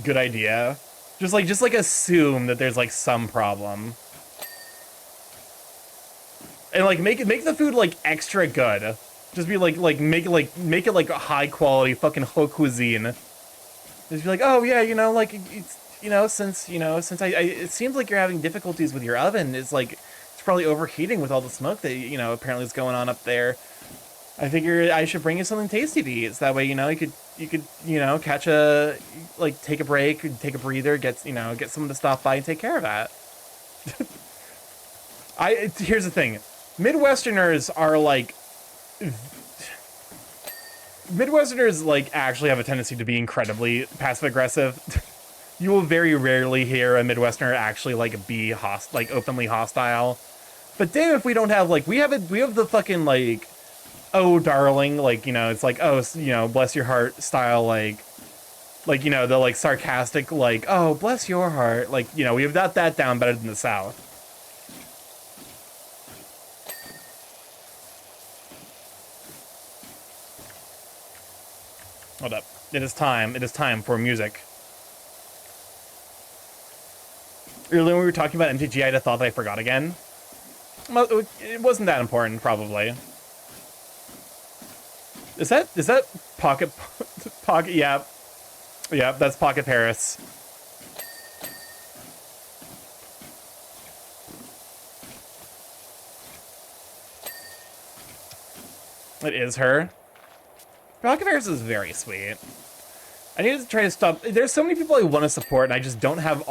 Good idea. Just like assume that there's like some problem. And like make the food like extra good. Just be make it like a high quality fucking haute cuisine. Just be like, oh yeah, like it's since I it seems like you're having difficulties with your oven. It's like it's probably overheating with all the smoke that apparently is going on up there. I figure I should bring you something tasty to eat. So that way, you could catch a like take a break, take a breather, get someone to stop by and take care of that. Here's the thing, Midwesterners are like Midwesterners like actually have a tendency to be incredibly passive aggressive. You will very rarely hear a Midwesterner actually like be openly hostile. But damn if we don't have like we have the fucking like oh darling like it's like oh bless your heart style like the like sarcastic like oh bless your heart like we have that down better than the South. Hold up. It is time. It is time for music. Earlier when we were talking about MTG, I had a thought that I forgot again. Well, it wasn't that important, probably. Is that Pocket... Pocket... Yeah. Yeah, that's Pocket Paris. It is her. Pocket Paris is very sweet. I need to try to stop... There's so many people I want to support, and I just don't have...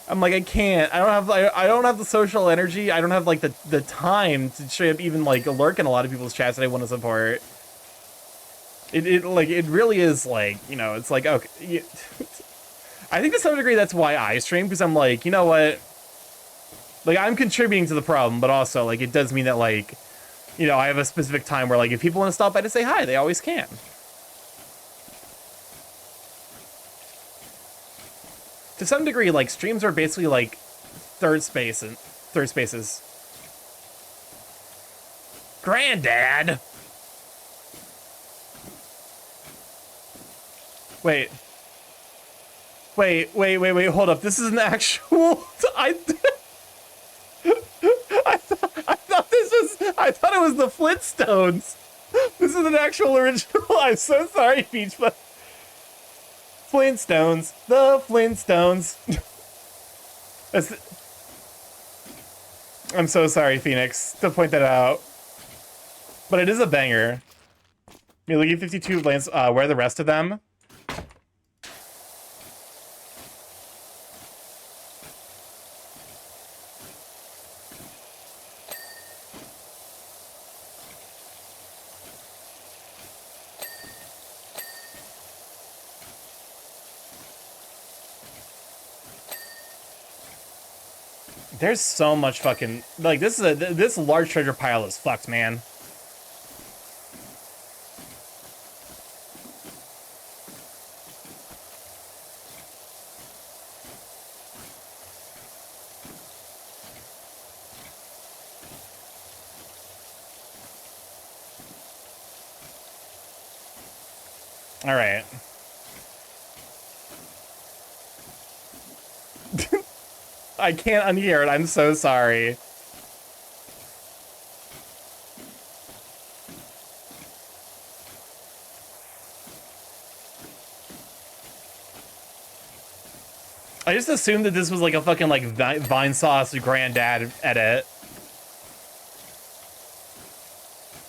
I'm like, I can't. I don't have the social energy. I don't have like the time to straight up even like lurk in a lot of people's chats that I want to support. It really is like, it's like, okay. I think to some degree that's why I stream, because I'm like, you know what? Like, I'm contributing to the problem, but also like it does mean that like, I have a specific time where like if people want to stop by to say hi, they always can. To some degree, like, streams are basically, like, third spaces. Granddad! Wait, hold up. This is an actual... I thought it was the Flintstones. This is an actual original. I'm so sorry, Peach, but... Flintstones. The Flintstones. I'm so sorry, Phoenix, to point that out. But it is a banger. Millie 52 lands, where are the rest of them? There's so much fucking like this large treasure pile is fucked, man. All right. I can't unhear it. I'm so sorry. I just assumed that this was like a fucking like Vine Sauce Granddad edit.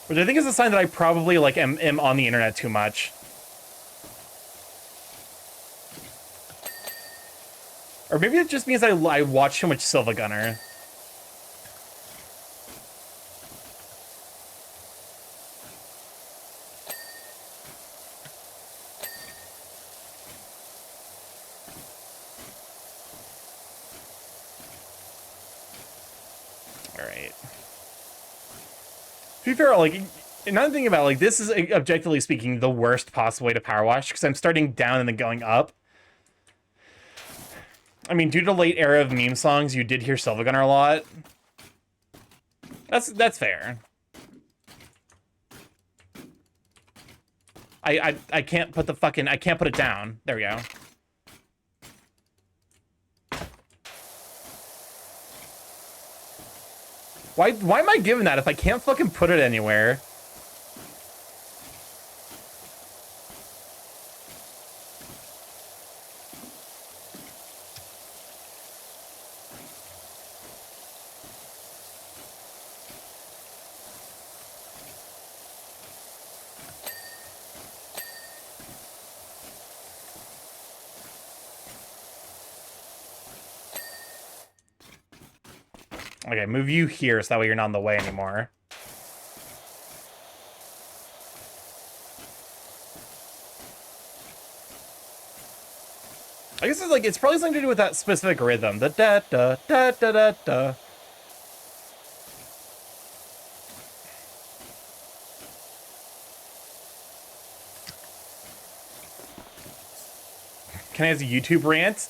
Which I think is a sign that I probably like am on the internet too much. Or maybe it just means I watch too much Silva Gunner. Alright. To be fair, like, another thing about, like, this is, objectively speaking, the worst possible way to power wash, because I'm starting down and then going up. I mean, due to late era of meme songs, you did hear Silva Gunner a lot. That's fair. I can't put the fucking, I can't put it down. There we go. Why am I giving that if I can't fucking put it anywhere? Okay, move you here so that way you're not in the way anymore. I guess it's like, it's probably something to do with that specific rhythm. The da-da-da-da-da-da. Can I have a YouTube rant?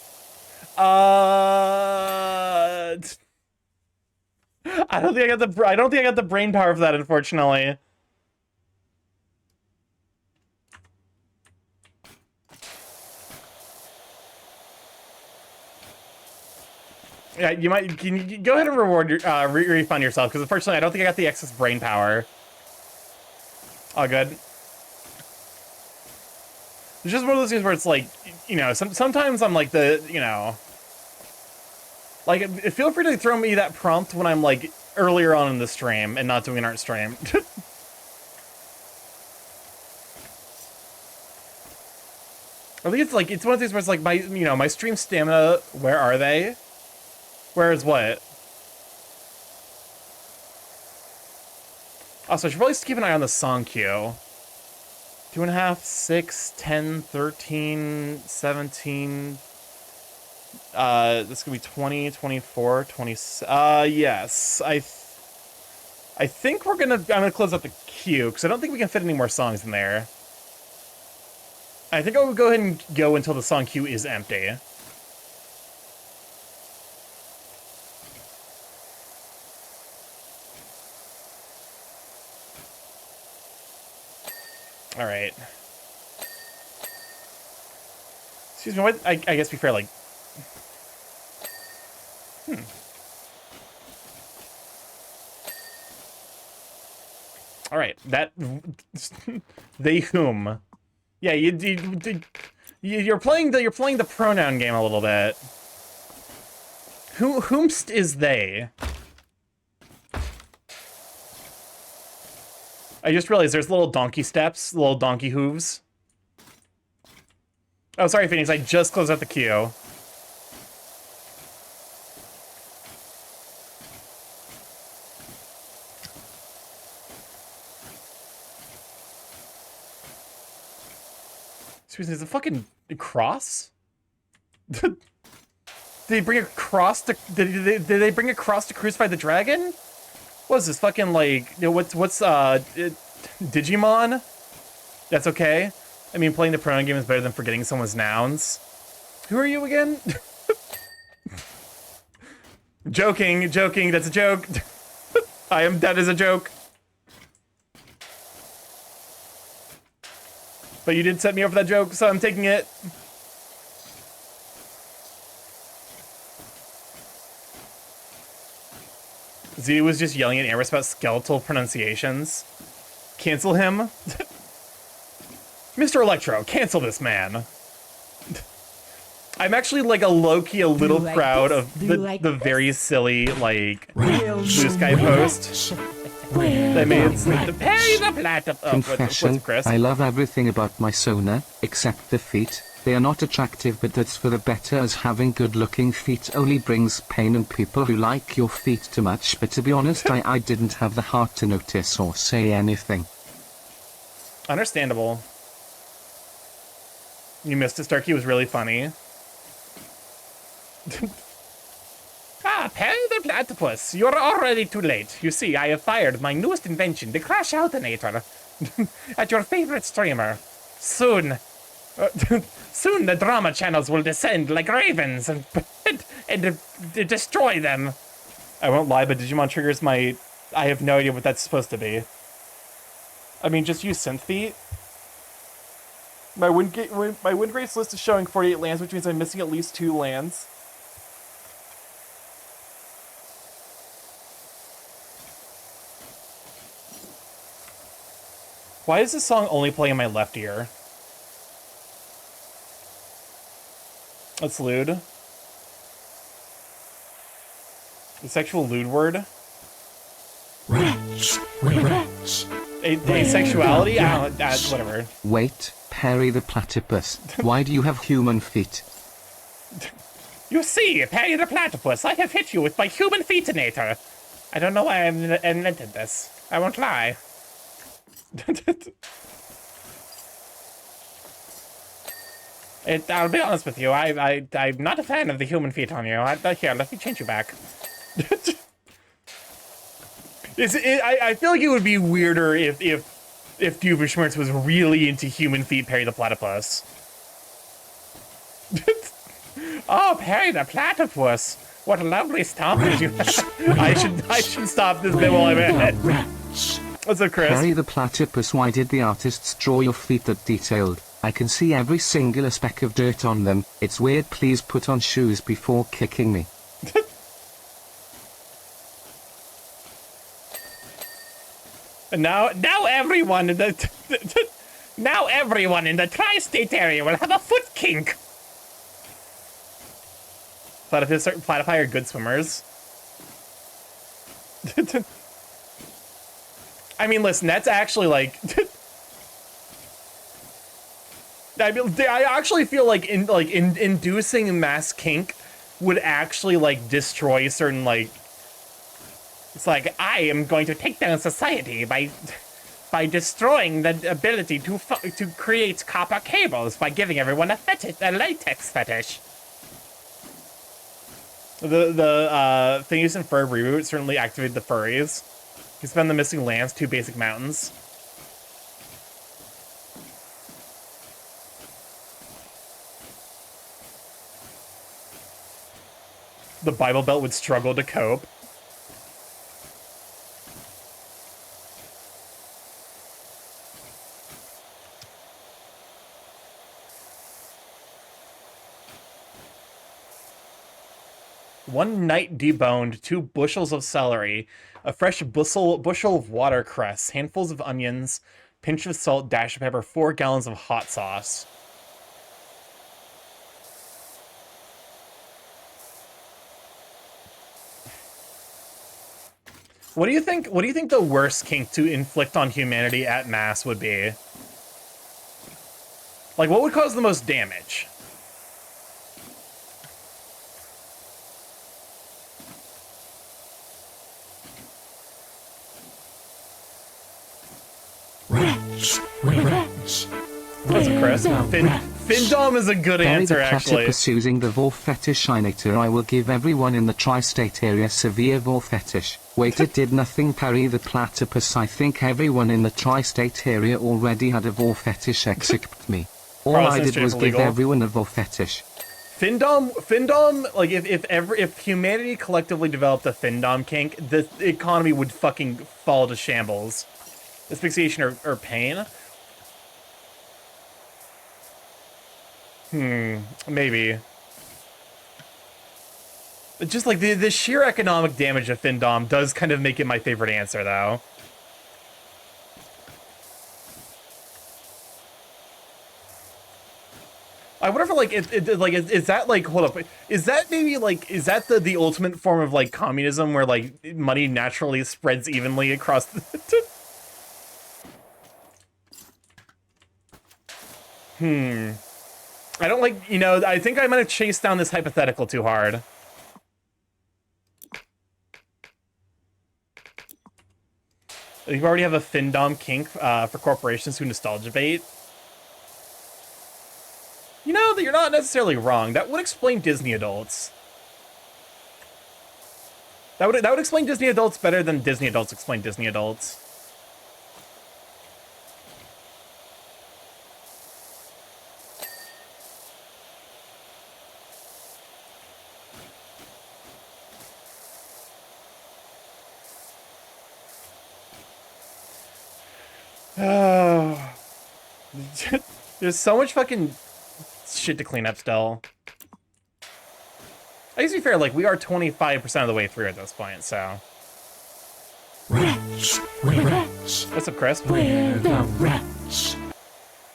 I don't think I got the brain power for that, unfortunately. Yeah, you might. Can you go ahead and reward your refund yourself? Because unfortunately, I don't think I got the excess brain power. All good. It's just one of those things where it's like, you know, sometimes I'm like like, feel free to throw me that prompt when I'm like earlier on in the stream and not doing an art stream. I think it's like, it's one of these where it's like my stream stamina, where are they? Where is what? Also, I should probably keep an eye on the song queue. 2.5, 6, 10, 13, 17. This could be 20, 24, 20. Yes. I think I'm gonna close out the queue because I don't think we can fit any more songs in there. I think I would go ahead and go until the song queue is empty. All right. Excuse me, what? I guess be fair, like... All right, that... They whom. Yeah, you're playing the pronoun game a little bit. Whomst is they? I just realized there's little donkey steps, little donkey hooves. Oh, sorry, Phoenix, I just closed out the queue. Excuse me, is it fucking cross? Did they bring a cross to... Did they bring a cross to crucify the dragon? What is this, fucking, like... You know, what's Digimon? That's okay? I mean, playing the pronoun game is better than forgetting someone's nouns. Who are you again? Joking, that's a joke. That is a joke. But you did set me up for that joke, so I'm taking it. Z was just yelling at Amherst about skeletal pronunciations. Cancel him. Mr. Electro, cancel this man. I'm actually like a low-key a little proud of the very silly like Blue Sky post. They made the Perry the Platypus. Confession, Chris? I love everything about my Sona, except the feet. They are not attractive, but that's for the better, as having good-looking feet only brings pain and people who like your feet too much. But to be honest, I didn't have the heart to notice or say anything. Understandable. You missed it, Starkey. Was really funny. Perry the Platypus, you're already too late. You see, I have fired my newest invention, the Crash Alternator, at your favorite streamer. Soon, soon the drama channels will descend like ravens and destroy them. I won't lie, but Digimon triggers my... I have no idea what that's supposed to be. I mean, just use synth feet. My my wind grace list is showing 48 lands, which means I'm missing at least 2 lands. Why is this song only playing in my left ear? That's lewd. The sexual lewd word? Rats. Rats. Asexuality? I don't know, whatever. Wait, Perry the platypus. Why do you have human feet? You see, Perry the platypus, I have hit you with my human feetinator. I don't know why I invented this. I won't lie. I'll be honest with you, I'm not a fan of the human feet on you. Here, let me change you back. I feel like it would be weirder if Doofenshmirtz was really into human feet Perry the platypus. Oh, Perry the platypus! What lovely stompers you have. I should stop this bit while I'm at it. What's up, Chris? Perry the platypus, why did the artists draw your feet that detailed? I can see every singular speck of dirt on them. It's weird. Please put on shoes before kicking me. And now everyone in the now everyone in the tri-state area will have a foot kink. Platypi are good swimmers. I mean, listen, that's actually like. I actually feel like inducing mass kink would actually like destroy certain like. It's like I am going to take down society by destroying the ability to create copper cables by giving everyone a latex fetish. The Phineas and Ferb reboot certainly activated the furries. You spend the missing lands, 2 basic mountains. The Bible Belt would struggle to cope. One night deboned, 2 bushels of celery, a fresh bushel of watercress, handfuls of onions, pinch of salt, dash of pepper, 4 gallons of hot sauce. What do you think the worst kink to inflict on humanity at mass would be? Like, what would cause the most damage? Rats. Rats. That's a Chris. Findom is a good answer, actually. Platypus using the vor fetishinator. I will give everyone in the tri-state area severe vor fetish. Wait, it did nothing. Perry the platypus. I think everyone in the tri-state area already had a vor fetish except me. All I did was give everyone a vor fetish. Findom, like if humanity collectively developed a Findom kink, the economy would fucking fall to shambles. Asphyxiation or pain? Maybe. Just like the sheer economic damage of Findom does kind of make it my favorite answer, though. I wonder if like is that like, hold up, is that maybe like, is that the ultimate form of like communism where like money naturally spreads evenly across the I don't like, you know, I think I'm gonna chase down this hypothetical too hard. You already have a Findom kink for corporations who nostalgia bait. You know, that you're not necessarily wrong. That would explain Disney adults. That would explain Disney adults better than Disney adults explain Disney adults. There's so much fucking shit to clean up still. I guess to be fair, like, we are 25% of the way through at this point, so. Rats. We're rats. What's up, Chris? We're the rats.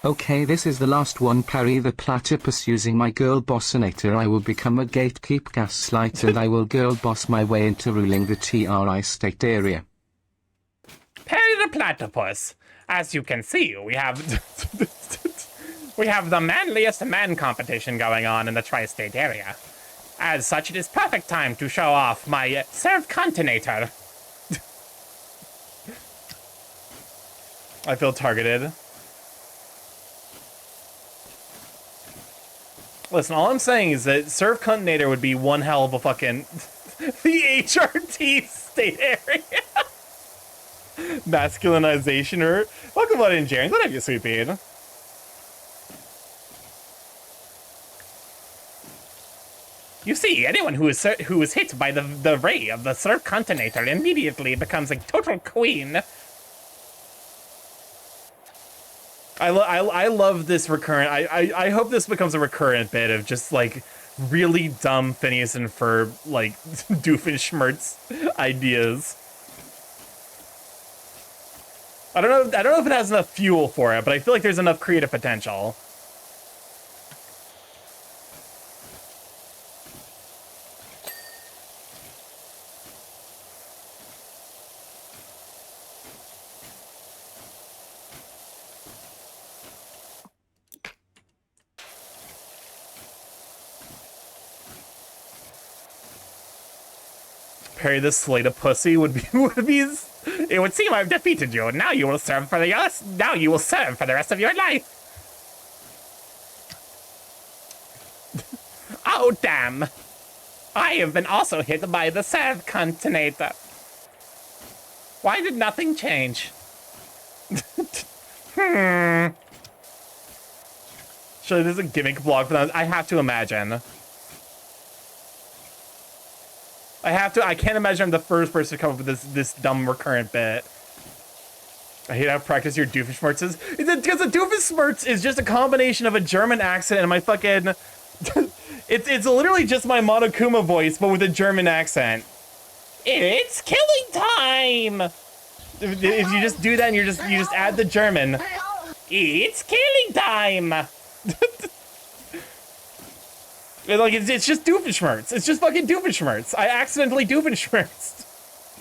Okay, this is the last one. Parry the platypus. Using my girl bossinator, I will become a gatekeep gaslight and I will girl boss my way into ruling the TRI state area. Parry the platypus. As you can see, we have we have the manliest man competition going on in the tri-state area. As such, it is perfect time to show off my serve continator. I feel targeted. Listen, all I'm saying is that serve continator would be one hell of a fucking the HRT state area. Masculinization or welcome on in, Jaren. What have you, sweet bean? You see, anyone who is hit by the ray of the serve continator immediately becomes a total queen. I love this recurrent. I hope this becomes a recurrent bit of just like really dumb Phineas and Ferb like Doofenshmirtz ideas. I don't know if it has enough fuel for it, but I feel like there's enough creative potential. Parry the slate of pussy would be it would seem I've defeated you. Now you will serve for the rest of your life. Oh damn. I have been also hit by the serve continator. Why did nothing change? Surely there's a gimmick blog for that. I have to imagine. I can't imagine I'm the first person to come up with this dumb recurrent bit. I hate how practice your Doofenshmirtz is. Because the Doofenshmirtz is just a combination of a German accent and my fucking... it's literally just my Monokuma voice, but with a German accent. It's killing time! If you just do that and you just add the German. It's killing time! Like, it's just Doofenshmirtz. It's just fucking Doofenshmirtz. I accidentally Doofenshmirtzed.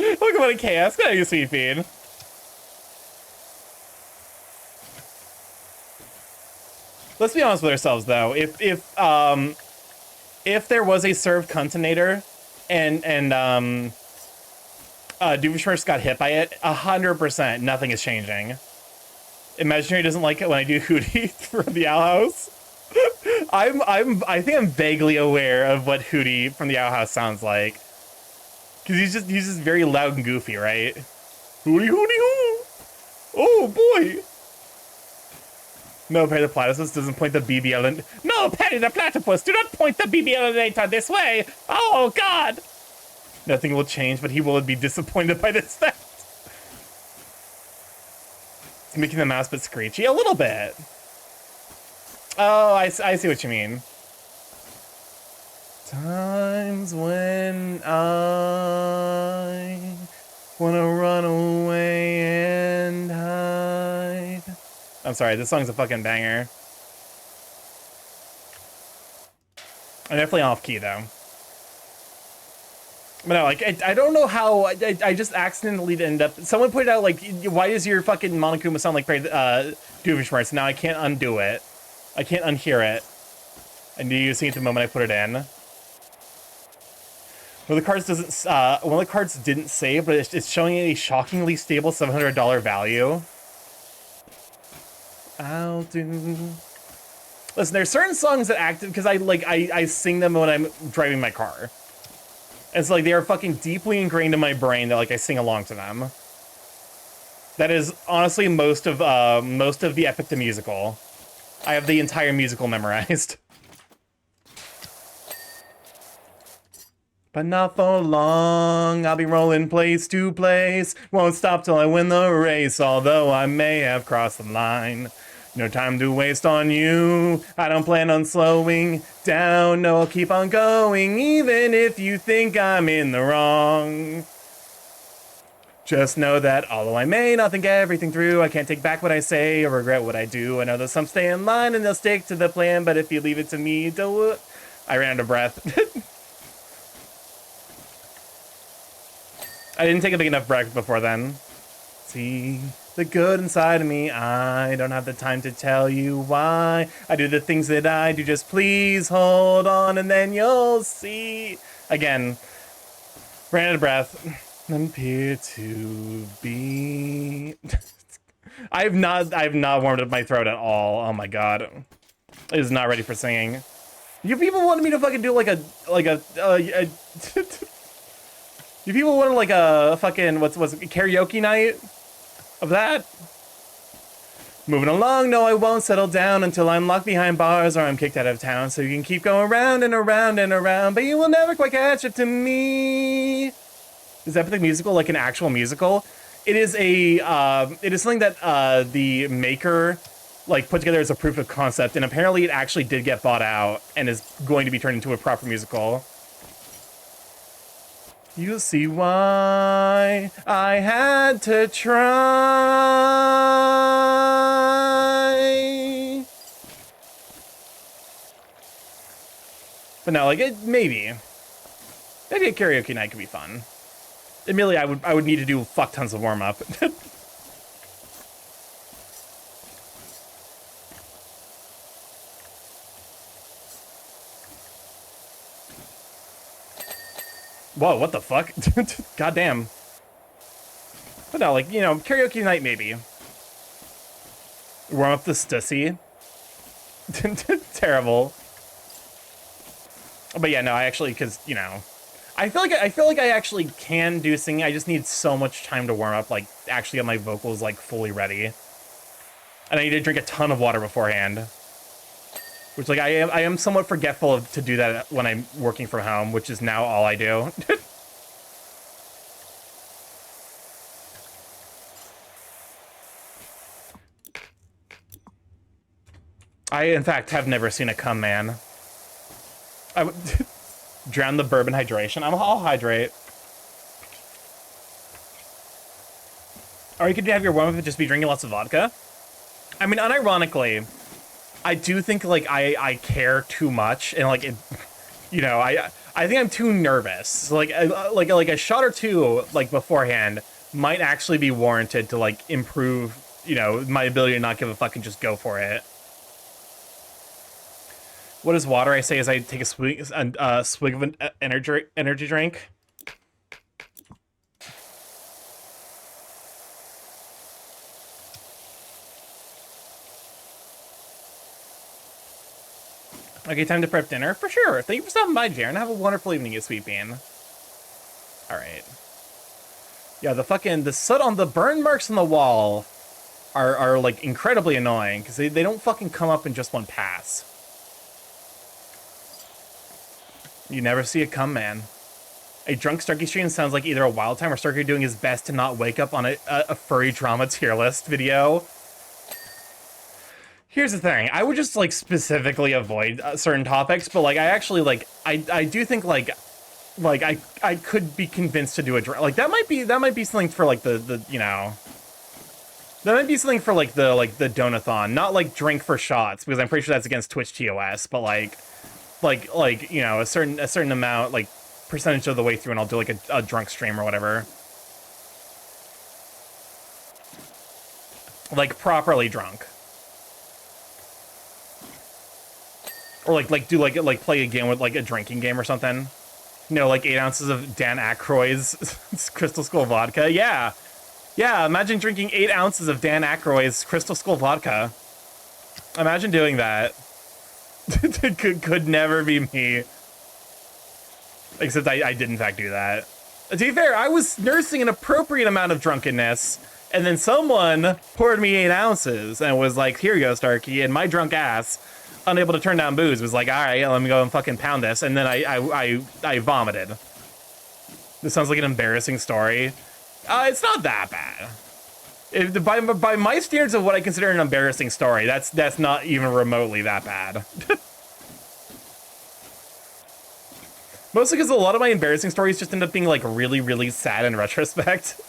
Look at what chaos. Good on you, sweet fiend. Let's be honest with ourselves, though. If there was a served continator and Doofenshmirtz got hit by it, 100% nothing is changing. Imaginary doesn't like it when I do Hootie from the Owl House. I think I'm vaguely aware of what Hootie from the Owl House sounds like. Cause he's just very loud and goofy, right? Hootie hootie hoo! Oh boy! No, Parry the platypus doesn't point the BBL. No, Parry the platypus, do not point the BBL this way! Oh god! Nothing will change, but he will be disappointed by this fact. It's making the mouse bit screechy a little bit. Oh, I see what you mean. Times when I wanna run away and hide. I'm sorry, this song's a fucking banger. I'm definitely off key though. But no, like, I don't know how, I just accidentally ended up, someone pointed out, like, why does your fucking Monokuma sound like Doofenshmirtz? Now I can't undo it. I can't unhear it. I knew you seen it the moment I put it in. One of the cards didn't save, but it's showing a shockingly stable $700 value. I'll do. Listen, there's certain songs that act because I sing them when I'm driving my car. It's like they are fucking deeply ingrained in my brain that like I sing along to them. That is honestly most of the Epic the Musical. I have the entire musical memorized. But not for long, I'll be rolling place to place. Won't stop till I win the race, although I may have crossed the line. No time to waste on you. I don't plan on slowing down. No, I'll keep on going, even if you think I'm in the wrong. Just know that although I may not think everything through, I can't take back what I say or regret what I do. I know that some stay in line and they'll stick to the plan, but if you leave it to me, I ran out of breath. I didn't take a big enough breath before then. See the good inside of me, I don't have the time to tell you why. I do the things that I do, just please hold on and then you'll see. Again, ran out of breath. Appear to be. I've not warmed up my throat at all. Oh my god, it is not ready for singing. You people wanted me to fucking do like a you people wanted like a fucking what's karaoke night of that. Moving along, no, I won't settle down until I'm locked behind bars or I'm kicked out of town. So you can keep going round and around and around, but you will never quite catch up to me. Is Epic Musical like an actual musical? It is something that the maker like put together as a proof of concept, and apparently it actually did get bought out and is going to be turned into a proper musical. You'll see why I had to try. But no, like maybe a karaoke night could be fun. Admittedly, I would need to do fuck tons of warm up. Whoa, what the fuck? Goddamn. But no, like, you know, karaoke night maybe. Warm up the stussy. Terrible. But yeah, no, I actually, because, you know, I feel like I actually can do singing. I just need so much time to warm up, like actually get my vocals like fully ready. And I need to drink a ton of water beforehand. Which like I am somewhat forgetful to do that when I'm working from home, which is now all I do. I in fact have never seen a cum man. I would drown the bourbon hydration. I'll hydrate. Or you could have your warm-up and just be drinking lots of vodka. I mean, unironically, I do think like I care too much, and like it, you know, I think I'm too nervous. Like a shot or two like beforehand might actually be warranted to like improve, you know, my ability to not give a fuck and just go for it. What is water? I say as I take a swig of an energy drink. Okay, time to prep dinner? For sure. Thank you for stopping by, Jaren. Have a wonderful evening, you sweet bean. Alright. Yeah, the soot on the burn marks on the wall are like incredibly annoying, because they don't fucking come up in just one pass. You never see a cum man. A drunk Starkey stream sounds like either a wild time or Starkey doing his best to not wake up on a furry drama tier list video. Here's the thing, I would just like specifically avoid certain topics, but like I actually like I do think like I could be convinced to do a like that might be something for like the you know, that might be something for like the donathon, not like drink for shots, because I'm pretty sure that's against Twitch TOS, but like you know, a certain amount, like percentage of the way through, and I'll do like a drunk stream or whatever. Like properly drunk. Or like do like play a game with like a drinking game or something. You know, like 8 ounces of Dan Aykroyd's Crystal Skull vodka. Yeah. Yeah, imagine drinking 8 ounces of Dan Aykroyd's Crystal Skull vodka. Imagine doing that. could never be me. Except I did in fact do that. To be fair, I was nursing an appropriate amount of drunkenness, and then someone poured me 8 ounces and was like, here you go, Starkey, and my drunk ass, unable to turn down booze, was like, all right, let me go and fucking pound this, and then I vomited. This sounds like an embarrassing story. It's not that bad. By my standards of what I consider an embarrassing story, that's not even remotely that bad. Mostly because a lot of my embarrassing stories just end up being like really, really sad in retrospect.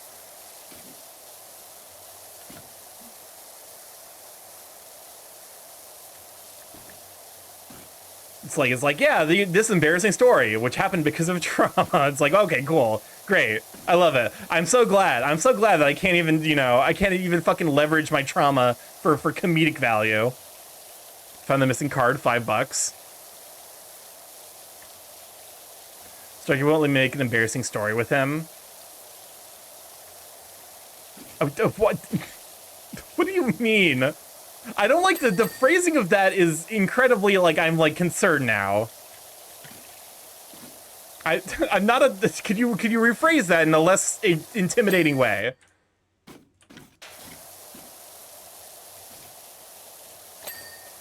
It's like, yeah, this embarrassing story, which happened because of trauma. It's like, okay, cool, great, I love it. I'm so glad that I can't even, I can't even fucking leverage my trauma for comedic value. Found the missing card, $5. So you won't let me make an embarrassing story with him. What? What do you mean? I don't like the phrasing of that is incredibly like I'm like concerned now. I'm not a. Could you rephrase that in a less intimidating way?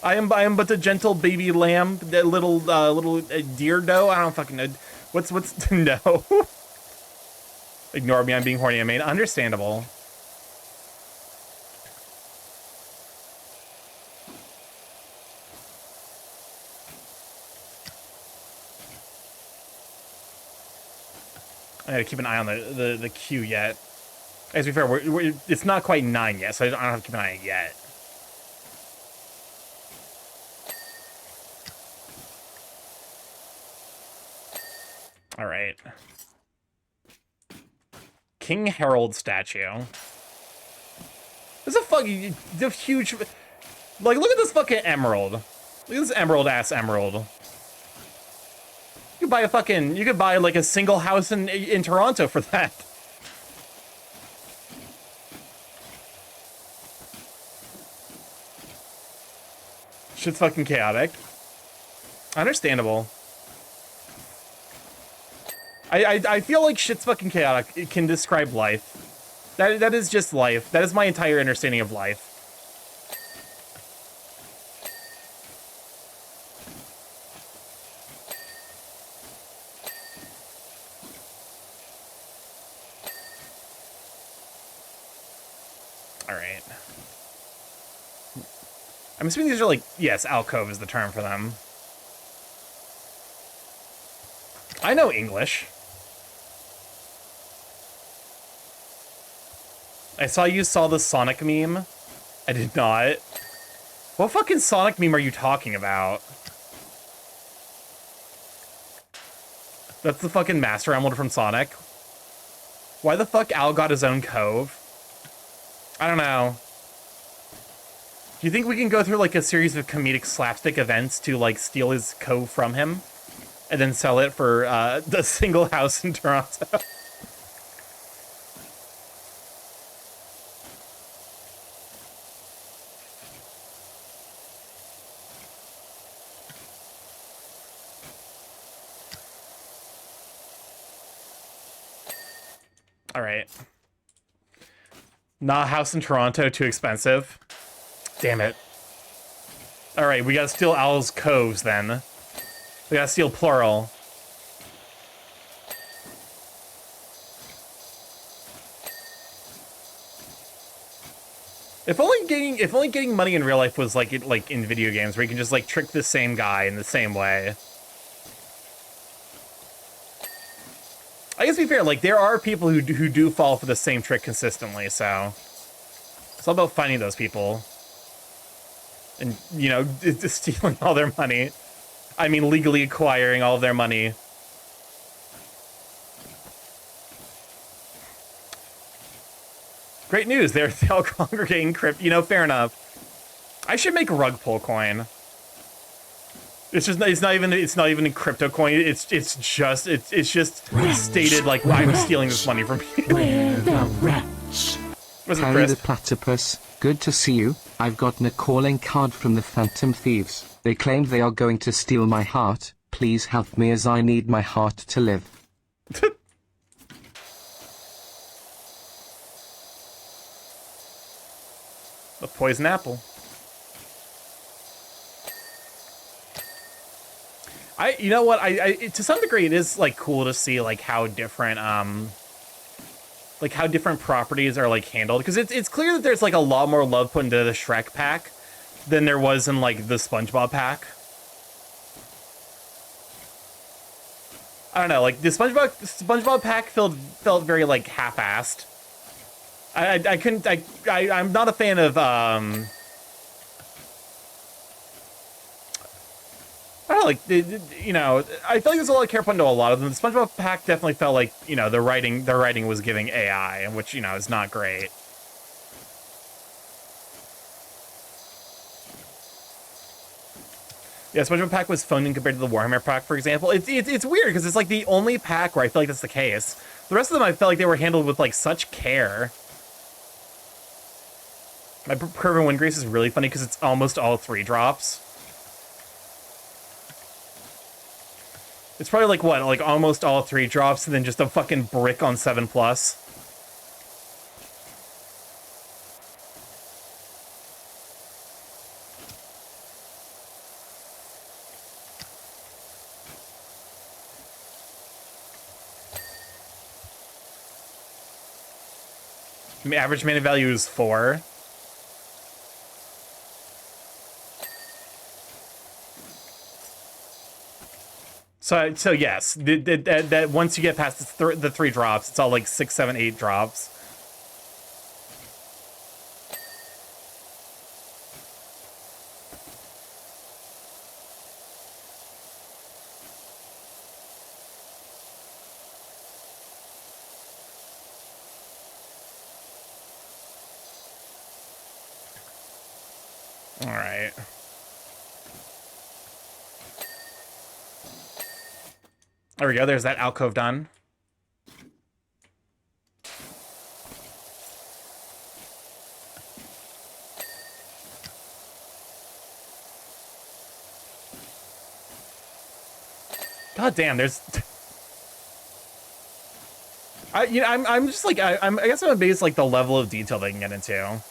I am but a gentle baby lamb, that little deer doe. I don't fucking know. What's no? Ignore me. I'm being horny. I mean, understandable. I gotta keep an eye on the queue yet. As to be fair, it's not quite 9 yet, so I don't have to keep an eye on it yet. All right. King Harold statue. This is a fucking huge. Like, look at this fucking emerald. Look at this emerald-ass emerald. You could buy like a single house in Toronto for that. Shit's fucking chaotic. Understandable. I feel like shit's fucking chaotic. It can describe life. That is just life. That is my entire understanding of life. Alright. I'm assuming these are like, yes, alcove is the term for them. I know English. I saw you saw the Sonic meme. I did not. What fucking Sonic meme are you talking about? That's the fucking Master Emerald from Sonic. Why the fuck Al got his own cove? I don't know. Do you think we can go through like a series of comedic slapstick events to like steal his cove from him? And then sell it for the single house in Toronto? All right. Not a house in Toronto, too expensive. Damn it. All right, we gotta steal Al's coves then. We gotta steal plural. If only getting money in real life was like in video games, where you can just like trick the same guy in the same way. I guess to be fair, like there are people who do fall for the same trick consistently, so it's all about finding those people and just stealing all their money. I mean, legally acquiring all of their money. Great news! They're all congregating crypt. Fair enough. I should make rug pull coin. It's not even a crypto coin. It's just stated like I'm stealing this money from people. Where the rats? Was it Harry Chris? the Platypus, good to see you. I've gotten a calling card from the Phantom Thieves. They claim they are going to steal my heart. Please help me as I need my heart to live. A poison apple. You know what? I to some degree it is like cool to see like how different like how different properties are like handled, because it's clear that there's like a lot more love put into the Shrek pack than there was in like the SpongeBob pack. I don't know, like the SpongeBob pack felt very like half-assed. I'm not a fan of I don't know, like you know, I feel like there's a lot of care put into a lot of them. The SpongeBob pack definitely felt like, you know, the writing was giving AI, which, you know, is not great. Yeah, SpongeBob pack was phoned in compared to the Warhammer pack, for example. It's weird because it's like the only pack where I feel like that's the case. The rest of them I felt like they were handled with like such care. My Curve and Windgrace is really funny because it's almost all 3-drops. It's probably like what, like almost all 3-drops and then just a fucking brick on 7+. I mean, average mana value is 4. So yes, that once you get past the 3-drops, it's all like 6, 7, 8 drops. All right. There we go. There's that alcove done. God damn, there's. I'm just like I guess I'm amazed like the level of detail they can get into.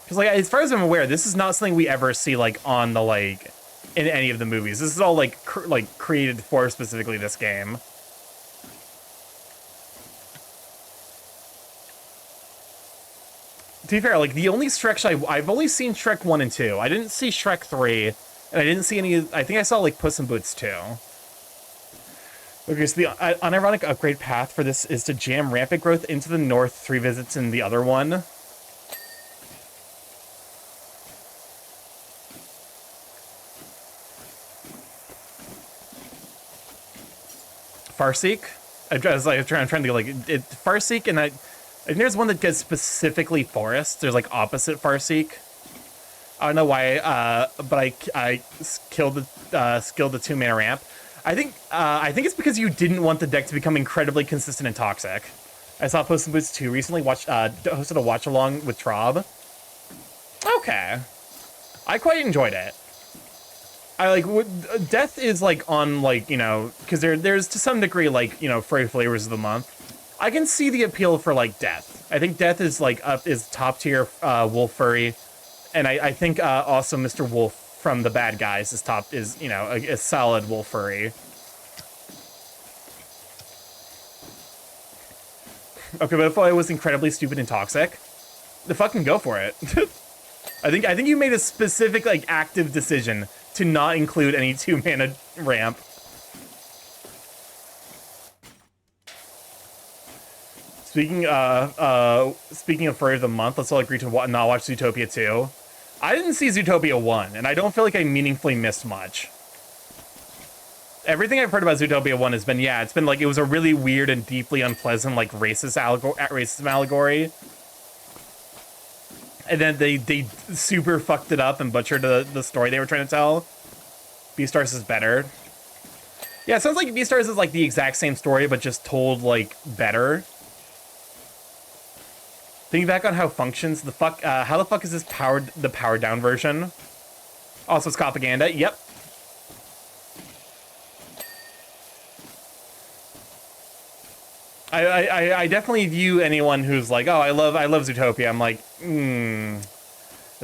Because like as far as I'm aware, this is not something we ever see like on the like. In any of the movies. This is all like created for specifically this game. To be fair, like the only Shrek I've only seen Shrek 1 and 2. I didn't see Shrek 3, and I didn't see any. I think I saw like Puss in Boots 2. Okay, so the unironic upgrade path for this is to jam rampant growth into the north 3 visits in the other one. Farseek. I'm trying to like Farseek, and I think there's one that gets specifically forest. There's like opposite Farseek. I don't know why, but I skilled the 2-mana ramp. I think it's because you didn't want the deck to become incredibly consistent and toxic. I saw Puss in Boots 2 recently. Hosted a watch along with Trove. Okay, I quite enjoyed it. I like Death is like on like, you know, because there's to some degree like, you know, furry flavors of the month. I can see the appeal for like Death. I think Death is like is top tier wolf furry, and I think also Mr. Wolf from the Bad Guys is you know a solid wolf furry. Okay, but if I was incredibly stupid and toxic, then fucking go for it. I think you made a specific like active decision to not include any 2-mana ramp. Speaking of furry of the month, let's all agree to not watch Zootopia 2. I didn't see Zootopia 1, and I don't feel like I meaningfully missed much. Everything I've heard about Zootopia 1 has been, yeah, it's been like, it was a really weird and deeply unpleasant, like, racism allegory. And then they super fucked it up and butchered the story they were trying to tell. Beastars is better. Yeah, it sounds like Beastars is like the exact same story, but just told like better. Thinking back on how functions, how the fuck is this the powered down version? Also, it's propaganda. Yep. I definitely view anyone who's like, oh, I love Zootopia. I'm like, I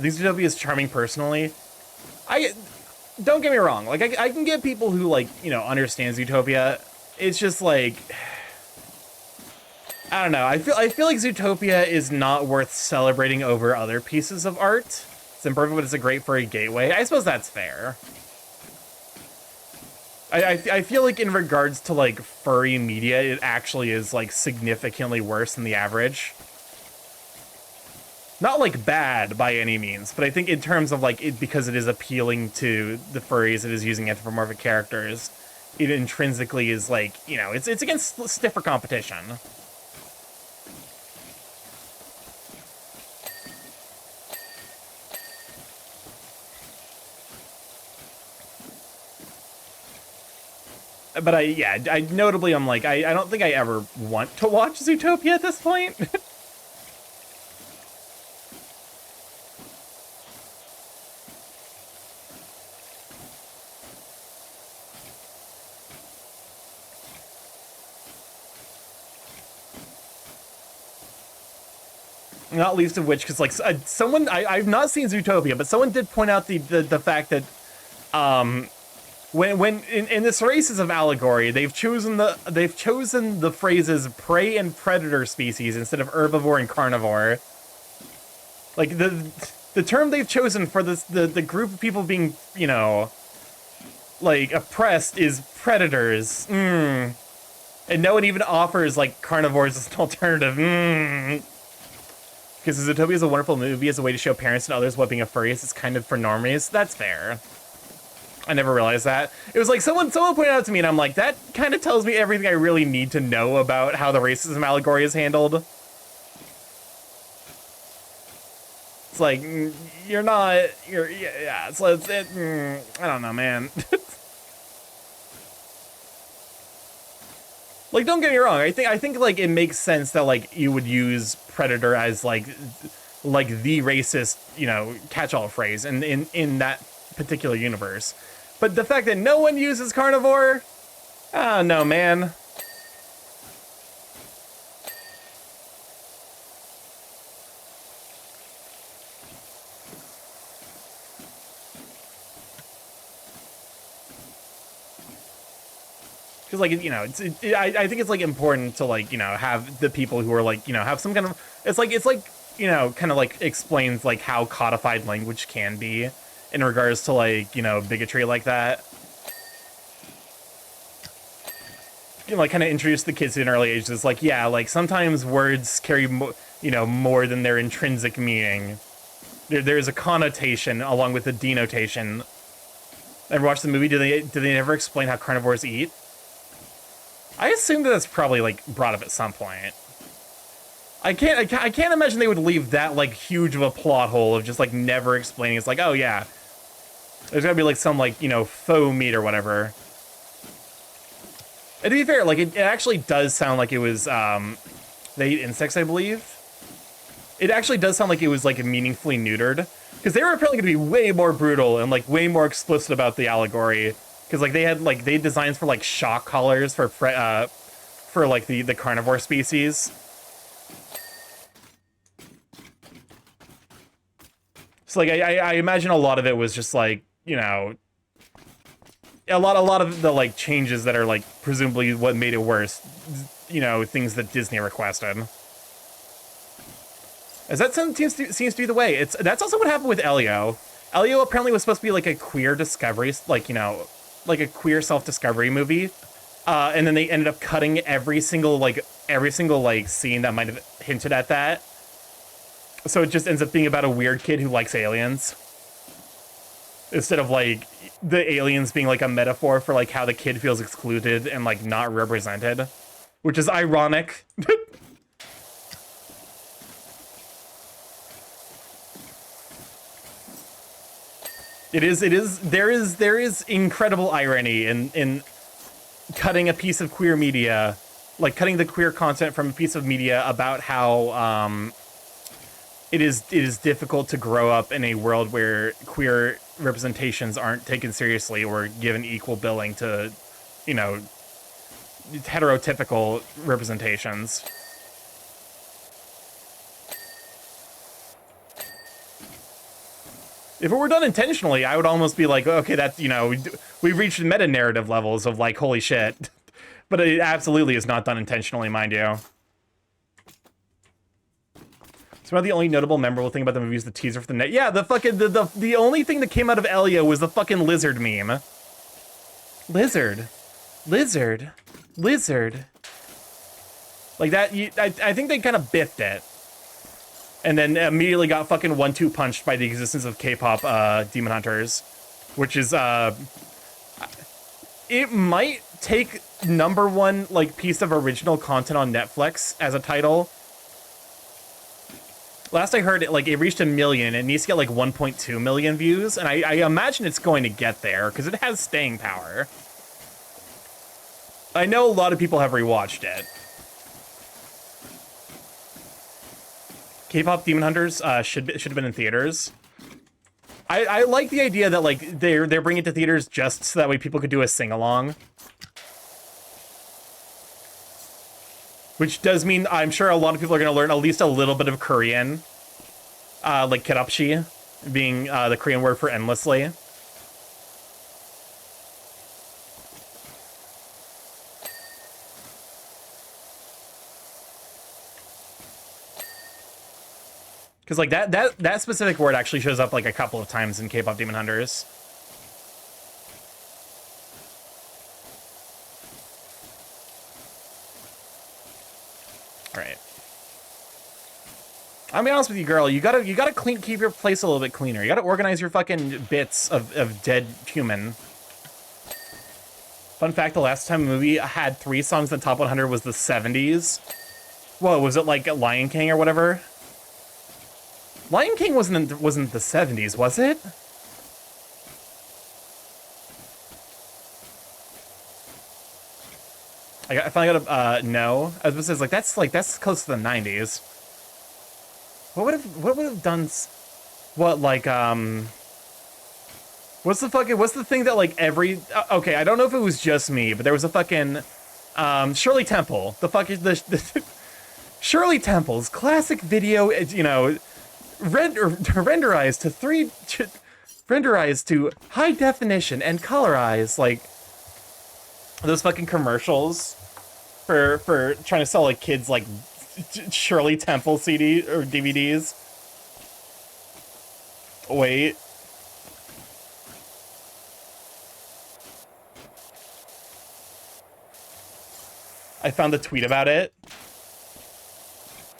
think Zootopia is charming personally. Don't get me wrong. Like, I can get people who like, you know, understand Zootopia. It's just like, I don't know. I feel like Zootopia is not worth celebrating over other pieces of art. It's imperfect, but it's a great furry gateway. I suppose that's fair. I feel like in regards to like furry media, it actually is like significantly worse than the average. Not like bad by any means, but I think in terms of like it, because it is appealing to the furries, it is using anthropomorphic characters, it intrinsically is like, you know, it's against stiffer competition. But I notably, I'm like, I don't think I ever want to watch Zootopia at this point. Not least of which, because like someone, I've not seen Zootopia, but someone did point out the fact that, when in this racism allegory, they've chosen the phrases prey and predator species instead of herbivore and carnivore. Like the term they've chosen for this the group of people being, you know, like oppressed is predators. And no one even offers like carnivores as an alternative. Because Zootopia is a wonderful movie as a way to show parents and others what being a furry is. It's kind of for normies. That's fair. I never realized that. It was like someone pointed out to me, and I'm like, that kind of tells me everything I really need to know about how the racism allegory is handled. It's like, you're not, yeah, it's like, I don't know, man. Like, don't get me wrong, I think like it makes sense that like you would use predator as like the racist, you know, catch-all phrase in that particular universe. But the fact that no one uses carnivore, oh no, man. Because like, you know, I think it's like important to like, you know, have the people who are like, you know, have some kind of, it's like, you know, kind of like explains like how codified language can be in regards to like, you know, bigotry like that. You know, like kind of introduce the kids at an early age. It's like, yeah, like sometimes words carry, you know, more than their intrinsic meaning. There's a connotation along with a denotation. Ever watched the movie? Do they ever explain how carnivores eat? I assume that that's probably like brought up at some point. I can't imagine they would leave that like huge of a plot hole of just like never explaining. It's like, oh yeah, there's gotta be like some like, you know, faux meat or whatever. And to be fair, like it actually does sound like it was they eat insects, I believe. It actually does sound like it was like meaningfully neutered, because they were apparently gonna be way more brutal and like way more explicit about the allegory. Because like they had designs for like shock collars for like the carnivore species. So like I imagine a lot of it was just like, you know, a lot of the like changes that are like presumably what made it worse, you know, things that Disney requested. As that seems to be the way. That's also what happened with Elio. Elio apparently was supposed to be like a queer discovery, like, you know, like a queer self-discovery movie, and then they ended up cutting every single scene that might have hinted at that. So it just ends up being about a weird kid who likes aliens, instead of like the aliens being like a metaphor for like how the kid feels excluded and like not represented, which is ironic. There is incredible irony in cutting a piece of queer media, like cutting the queer content from a piece of media about how it is difficult to grow up in a world where queer representations aren't taken seriously or given equal billing to, you know, heterotypical representations. If it were done intentionally, I would almost be like, okay, that's, you know, we've reached meta-narrative levels of like, holy shit. But it absolutely is not done intentionally, mind you. It's one of the only notable memorable thing about the movie is the teaser for the net. Yeah, the fucking the only thing that came out of Elio was the fucking lizard meme. Lizard. Like that, I think they kind of biffed it. And then immediately got fucking 1-2 punched by the existence of K-pop Demon Hunters. Which is, it might take #1, like, piece of original content on Netflix as a title. Last I heard, it reached 1 million. It needs to get, like, 1.2 million views. And I imagine it's going to get there, because it has staying power. I know a lot of people have rewatched it. K-pop Demon Hunters should have been in theaters. I like the idea that like they're bringing it to theaters just so that way people could do a sing-along. Which does mean I'm sure a lot of people are going to learn at least a little bit of Korean. Like kerapshi being the Korean word for endlessly. Because like that specific word actually shows up like a couple of times in K-pop Demon Hunters. All right. I'll be honest with you, girl. You gotta keep your place a little bit cleaner. You gotta organize your fucking bits of dead human. Fun fact: the last time a movie had 3 songs in the top 100 was the 70s. Whoa, was it like Lion King or whatever? Lion King wasn't the 70s, was it? I finally got a no. I was gonna say that's close to the 90s. What would have done? What like What's the thing that like every okay? I don't know if it was just me, but there was a fucking Shirley Temple. The Shirley Temple's classic video. You know. Renderized to high definition and colorized, like those fucking commercials for trying to sell like kids like Shirley Temple CD or DVDs. Wait. I found the tweet about it.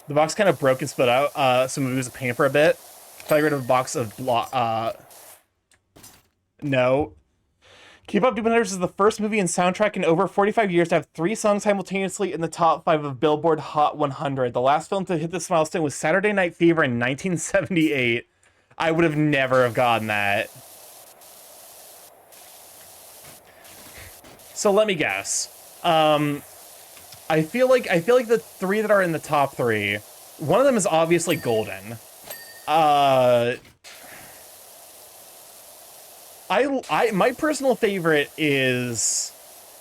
The box kind of broke and split out, so it was a pain for a bit. If I got rid of a box of no. K-pop Demon Hunters is the first movie and soundtrack in over 45 years to have 3 songs simultaneously in the top 5 of Billboard Hot 100. The last film to hit this milestone was Saturday Night Fever in 1978. I would have never have gotten that. So let me guess. I feel like the 3 that are in the top 3, one of them is obviously Golden. My personal favorite is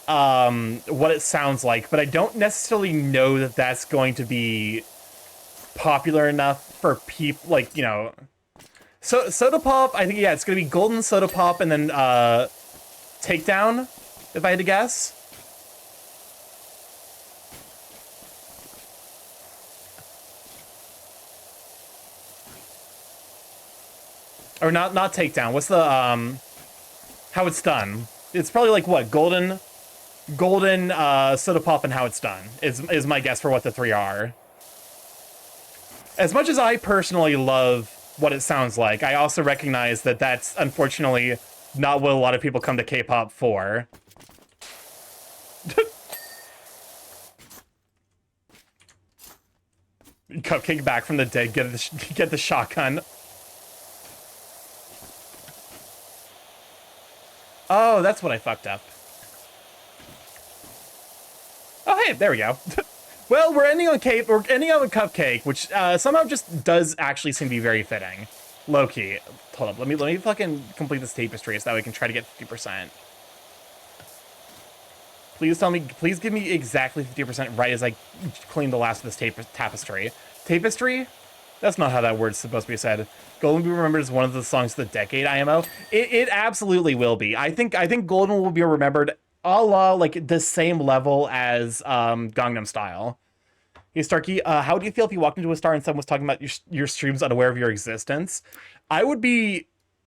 What It Sounds Like, but I don't necessarily know that that's going to be popular enough for people like, you know. So Soda Pop, I think yeah, it's gonna be Golden, Soda Pop, and then Takedown, if I had to guess. Or not Takedown. What's the How It's Done? It's probably like what? Golden, Soda Pop, and How It's Done is my guess for what the 3 are. As much as I personally love What It Sounds Like, I also recognize that that's unfortunately not what a lot of people come to K-pop for. Cupcake back from the dead. Get the shotgun. Oh, that's what I fucked up. Oh, hey, there we go. Well, we're ending on Cupcake, which somehow just does actually seem to be very fitting. Low-key. Hold up, let me fucking complete this tapestry so that we can try to get 50%. Please give me exactly 50% right as I clean the last of this tapestry. Tapestry? That's not how that word's supposed to be said. Golden will be remembered as one of the songs of the decade, IMO. It absolutely will be. I think Golden will be remembered a la like the same level as Gangnam Style. Hey, Starkey, how do you feel if you walked into a star and someone was talking about your streams unaware of your existence? I would be